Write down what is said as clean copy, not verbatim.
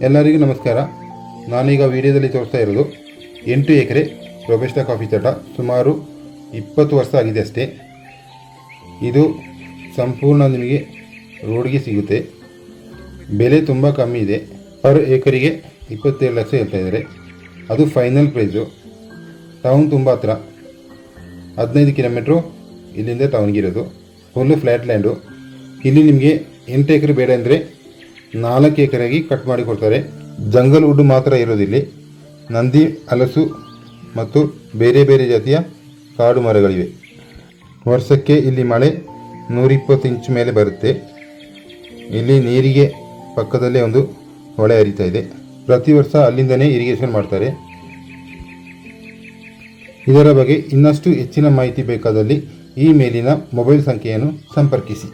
ಎಲ್ಲರಿಗೂ ನಮಸ್ಕಾರ. ನಾನೀಗ ವಿಡಿಯೋದಲ್ಲಿ ತೋರಿಸ್ತಾ ಇರೋದು 8 ಎಕರೆ ರೋಬಸ್ಟಾ ಕಾಫಿ ತೋಟ. ಸುಮಾರು 20 ವರ್ಷ ಆಗಿದೆ ಅಷ್ಟೇ. ಇದು ಸಂಪೂರ್ಣ ನಿಮಗೆ ರೋಡ್ಗೆ ಸಿಗುತ್ತೆ. ಬೆಲೆ ತುಂಬ ಕಮ್ಮಿ ಇದೆ. ಪರ್ ಏಕರಿಗೆ 27 ಲಕ್ಷ ಹೇಳ್ತಾ ಇದ್ದಾರೆ. ಅದು ಫೈನಲ್ ಪ್ರೈಸು. ಟೌನ್ ತುಂಬ ಹತ್ರ, 15 ಕಿಲೋಮೀಟ್ರು ಇಲ್ಲಿಂದ ಟೌನ್ಗಿರೋದು. Full flat land. ಇಲ್ಲಿ ನಿಮಗೆ 8 ಎಕರೆ ಬೇಡ ಅಂದರೆ 4 ಎಕರೆಗೆ ಕಟ್ ಮಾಡಿ ಕೊಡ್ತಾರೆ. ಜಂಗಲ್ ವುಡ್ ಮಾತ್ರ ಇರೋದಿಲ್ಲಿ. ನಂದಿ, ಹಲಸು ಮತ್ತು ಬೇರೆ ಬೇರೆ ಜಾತಿಯ ಕಾಡು ಮರಗಳಿವೆ. ವರ್ಷಕ್ಕೆ ಇಲ್ಲಿ ಮಳೆ 120 ಇಂಚ್ ಮೇಲೆ ಬರುತ್ತೆ. ಇಲ್ಲಿ ನೀರಿಗೆ ಪಕ್ಕದಲ್ಲೇ ಒಂದು ಹೊಳೆ ಹರಿತಾ ಇದೆ. ಪ್ರತಿ ವರ್ಷ ಅಲ್ಲಿಂದನೇ ಇರಿಗೇಷನ್ ಮಾಡ್ತಾರೆ. ಇದರ ಬಗ್ಗೆ ಇನ್ನಷ್ಟು ಹೆಚ್ಚಿನ ಮಾಹಿತಿ ಬೇಕಾದಲ್ಲಿ ಈ ಮೇಲಿನ ಮೊಬೈಲ್ ಸಂಖ್ಯೆಯನ್ನು ಸಂಪರ್ಕಿಸಿ.